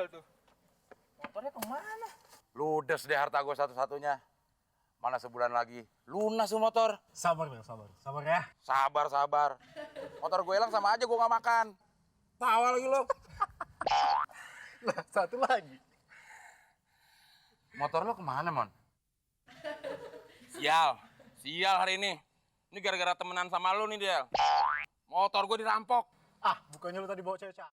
ambil tuh. Motornya kemana? Ludes deh harta gue satu-satunya. Mana sebulan lagi lunas tuh motor. Sabar Bang, sabar ya. Sabar. Motor gue hilang sama aja gue nggak makan. Tawa lagi lo. Nah, satu lagi. Motor lo kemana, Mon? Sial hari ini. Ini gara-gara temenan sama lu nih, Del. Motor gue dirampok. Ah, bukannya lu tadi bawa cewek cakep.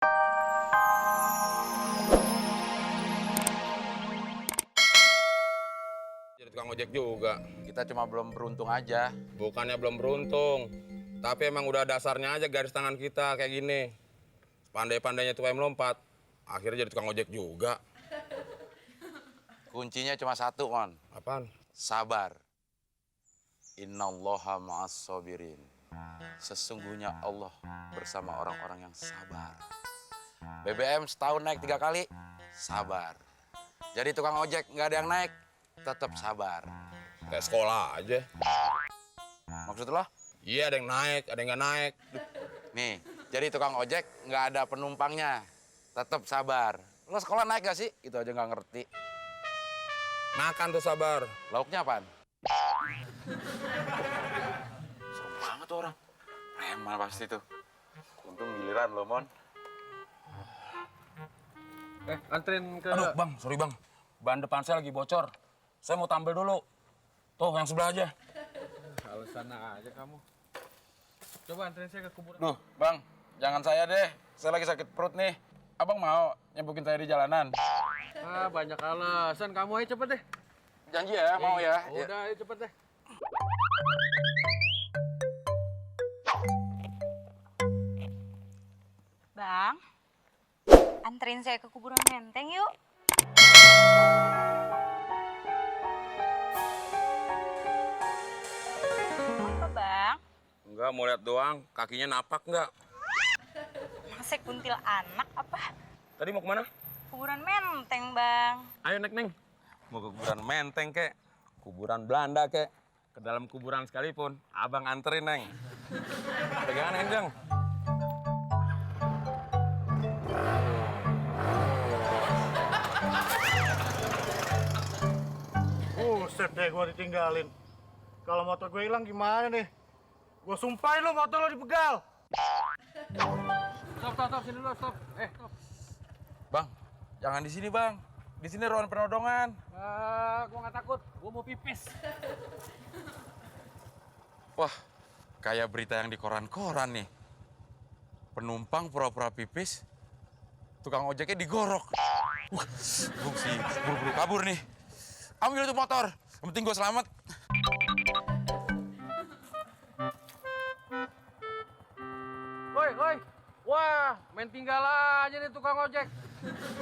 Jadi tukang ojek juga. Kita cuma belum beruntung aja. Bukannya belum beruntung. Tapi emang udah dasarnya aja garis tangan kita kayak gini. Pandai-pandainya tuh melompat. Akhirnya jadi tukang ojek juga. Kuncinya cuma satu, Mon. Apaan? Sabar. Innallaha ma'as-sabirin. Sesungguhnya Allah bersama orang-orang yang sabar. BBM setahun naik 3 kali, sabar. Jadi tukang ojek nggak ada yang naik, tetap sabar. Kayak sekolah aja. Maksud lo? Iya, ada yang naik, ada yang nggak naik. Nih, jadi tukang ojek nggak ada penumpangnya, tetap sabar. Lo sekolah naik gak sih? Itu aja nggak ngerti. Makan tuh sabar. Lauknya apaan? Serem banget tuh orang. Preman pasti tuh. Untung giliran lo, Mon. Anterin ke... Aduh, Bang, sorry Bang. Ban depan saya lagi bocor. Saya mau tampil dulu. Tuh, yang sebelah aja. Alasan aja kamu. Coba anterin saya ke kuburan. Duh, Bang, jangan saya deh. Saya lagi sakit perut nih. Abang mau nyembukin saya di jalanan? Ah, banyak alasan. Kamu aja cepet deh. Janji ya, mau ya? Udah, ayo cepet deh. Bang, anterin saya ke kuburan Menteng yuk. Apa bang? Enggak, mau lihat doang. Kakinya napak enggak? Masa kuntil anak apa? Tadi mau kemana? Kuburan Menteng bang. Ayo, Neng. Mau ke kuburan Menteng, kek. Kuburan Belanda, kek. Ke dalam kuburan sekalipun, abang anterin, Neng. Pegangan, Enjang. Buset deh gua ditinggalin. Kalau motor gue hilang gimana nih? Gua sumpahin lo motor lo dibegal. Stop, sini dulu, stop. Stop. Bang, jangan di sini, Bang. Di sini ruang penodongan. Gua nggak takut. Gua mau pipis. Wah, kayak berita yang di koran-koran nih. Penumpang pura-pura pipis, tukang ojeknya digorok. Wah, gue sih buru-buru kabur nih. Ambil tuh motor, yang penting gue selamat. Woi. Wah, main tinggal aja nih tukang ojek.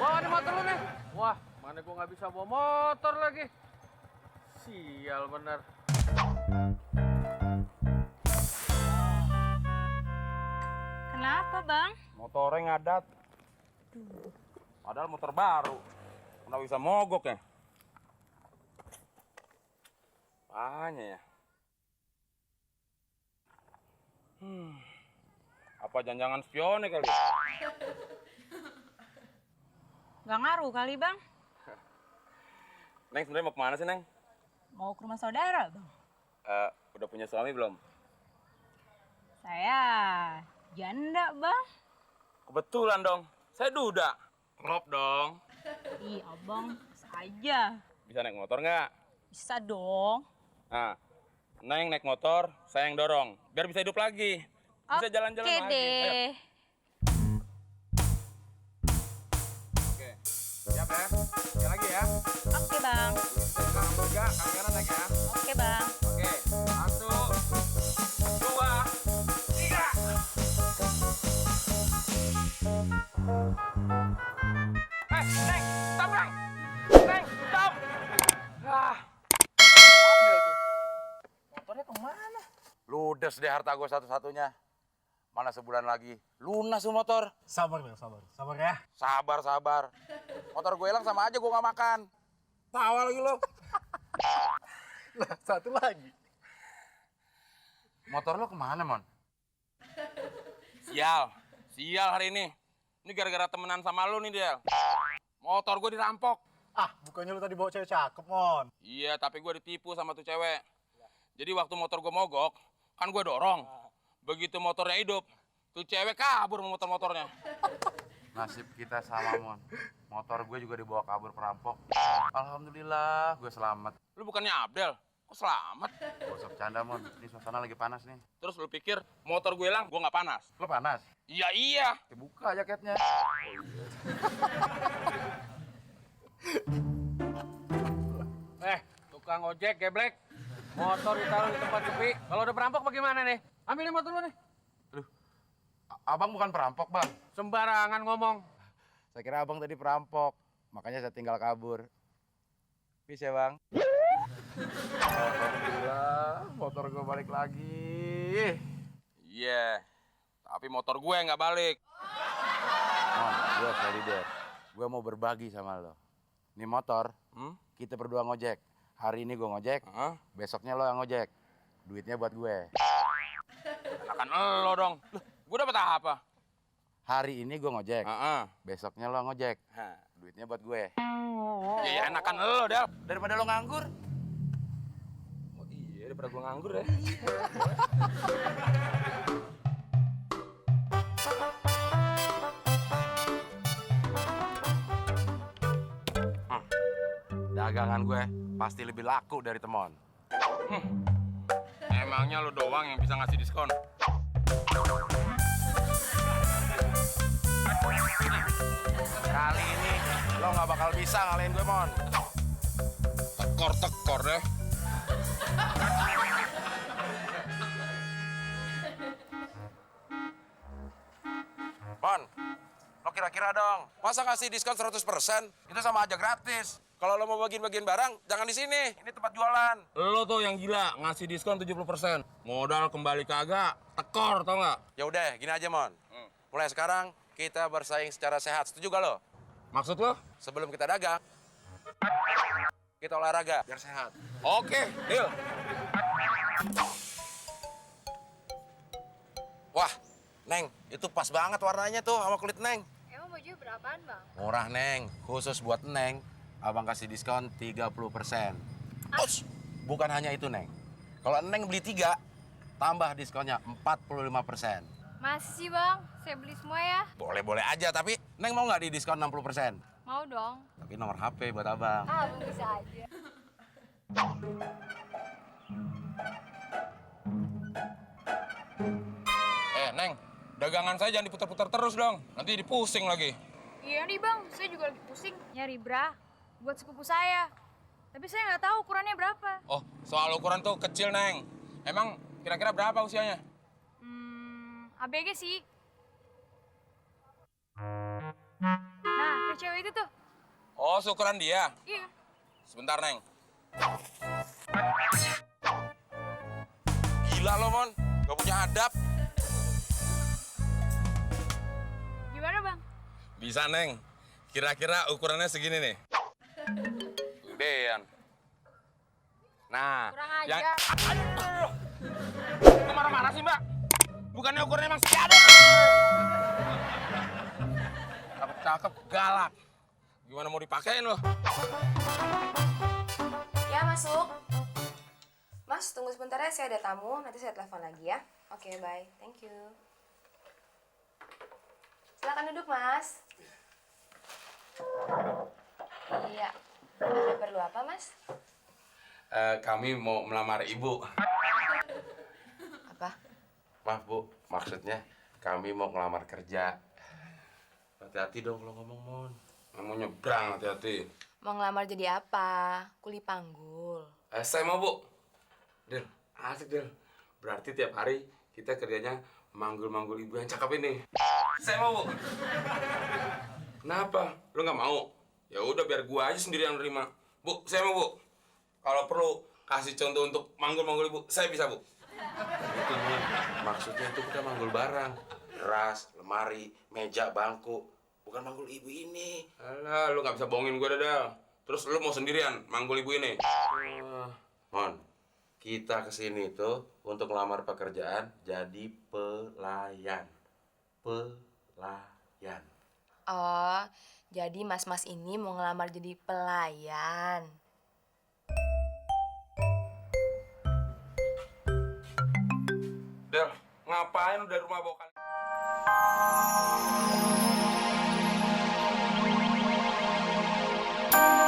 Bawa nih motor lu nih. Wah, mana gua nggak bisa bawa motor lagi. Sial bener. Kenapa bang? Motornya ngadat. Padahal motor baru. Kenapa bisa mogok ya? Apanya ya? Apa jangan-jangan spionnya kali? Gak ngaruh kali bang. Neng sebenarnya mau kemana sih, Neng? Mau ke rumah saudara bang. Udah punya suami belum? Saya janda bang. Kebetulan dong, saya duda. Klop dong. Ih abang, saja. Bisa naik motor nggak? Bisa dong. Nah, Neng naik motor, saya yang dorong. Biar bisa hidup lagi. Bisa jalan-jalan Oke lagi. deh. Ayo. Oke, siap ya? Sekali lagi ya. Oke bang. Sekarang tiga, kamera naik ya. Oke bang. Oke, 1, 2, 3. Neng, stop, Neng! Neng, stop! Ambil tuh. Motornya kemana? Ludes deh harta gue satu-satunya. Mana sebulan lagi lunas tuh motor. Sabar Bang, sabar ya. Sabar. Motor gue hilang sama aja gue nggak makan. Tawa lagi lo. Nah, satu lagi. Motor lo kemana, Mon? Sial hari ini. Ini gara-gara temenan sama lu nih, Del. motor gue dirampok. Ah, bukannya lu tadi bawa cewek cakep, Mon. Iya, tapi gue ditipu sama tuh cewek. Jadi waktu motor gue mogok, kan gue dorong. Begitu motornya hidup, tuh cewek kabur sama motor-motornya. Nasib kita sama, Mon. Motor gue juga dibawa kabur perampok. Alhamdulillah, gue selamat. Lu bukannya Abdel, kok selamat? Gak usah bercanda, Mon. Ini suasana lagi panas nih. Terus lu pikir motor gue hilang, gue nggak panas? Lo panas? Iya, iya. Ya, buka jaketnya. Tukang ojek geblek. Motor ditaruh di tempat sepi. Kalau udah perampok bagaimana nih? Ambilin motor lu nih. Abang bukan perampok, Bang. Sembarangan ngomong. Saya kira abang tadi perampok. Makanya saya tinggal kabur. Bisa, Bang? Alhamdulillah, motor gue balik lagi. Iya, tapi motor gue nggak balik. Mon, gue solidar. Gue mau berbagi sama lo. Ini motor, kita berdua ngojek. Hari ini gue ngojek, Hah? besoknya lo yang ngojek. Duitnya buat gue. Akan lo dong. Loh, gue dapat apa? Hari ini gue ngojek, Heeh. besoknya lo ngojek. Duitnya buat gue. Ya enakan lo, Del. Daripada lo nganggur. Oh iya, daripada gue nganggur ya. Dagangan gue pasti lebih laku dari temon. Emangnya lo doang yang bisa ngasih diskon? Kali ini lo nggak bakal bisa ngalahin gue, Mon. Tekor-tekor deh. Mon, lo kira-kira dong, masa ngasih diskon 100%? Itu sama aja gratis. Kalau lo mau bagiin-bagiin barang, jangan di sini. Ini tempat jualan. Lo tuh yang gila, ngasih diskon 70%. Modal kembali kagak, tekor tau nggak? Ya udah, gini aja, Mon. Mulai sekarang kita bersaing secara sehat. Setuju gak lo? Maksud lo? Sebelum kita dagang, kita olahraga biar sehat. Oke, deal. Wah, Neng, itu pas banget warnanya tuh sama kulit Neng. Emang baju berapaan, Bang? Murah, Neng. Khusus buat Neng, abang kasih diskon 30%. Ush, bukan hanya itu, Neng. Kalau Neng beli 3, tambah diskonnya 45%. Masih sih, Bang? Saya beli semua ya. Boleh-boleh aja, tapi Neng mau nggak di diskon 60%? Mau dong. Tapi nomor HP buat abang. Ah, Bang bisa aja. Neng, dagangan saya jangan diputar-putar terus dong. Nanti dipusing lagi. Iya nih bang, saya juga lagi pusing nyari bra buat sepupu saya. Tapi saya nggak tahu ukurannya berapa. Oh, soal ukuran tuh kecil, Neng. Emang kira-kira berapa usianya? ABG sih. Nah, kayak cewek itu tuh. Oh, seukuran dia. Iya. Sebentar, Neng. Gila lo, Mon. Gak punya adab. Gimana bang? Bisa, Neng. Kira-kira ukurannya segini nih. Gedean. Nah, Kurang aja. Aduh. Kok marah-marah sih, Mbak? Bukannya ukurannya emang sekian? Cakep-cakep, galak. Gimana mau dipakein lo? Ya, masuk. Mas, tunggu sebentar ya, saya ada tamu. Nanti saya telepon lagi ya. Oke, bye. Thank you. Silakan duduk, Mas. Iya. Ada perlu apa, Mas? Kami mau melamar ibu. Apa? Maaf, Bu. Maksudnya kami mau ngelamar kerja. Hati-hati dong kalau ngomong, Mon. Mau nyebrang, hati-hati. Mau ngelamar jadi apa? Kuli panggul. Saya mau, Bu. Del, asik, Del. Berarti tiap hari kita kerjanya manggul-manggul ibu yang cakep ini. Saya mau, Bu. Kenapa? Lu nggak mau? Ya udah, biar gua aja sendiri yang nerima. Bu, saya mau, Bu. Kalau perlu kasih contoh untuk manggul-manggul ibu, saya bisa, Bu. Itu, Mon. Maksudnya itu kita manggul barang. Ras, lemari, meja, bangku. Bukan manggul ibu ini. Alah, lu nggak bisa bohongin gua, Del. Terus lu mau sendirian manggul ibu ini? Mon, kita kesini tuh untuk ngelamar pekerjaan jadi pelayan. Pelayan. Oh, Jadi mas-mas ini mau ngelamar jadi pelayan. Del, ngapain udah rumah bawa kali? Thank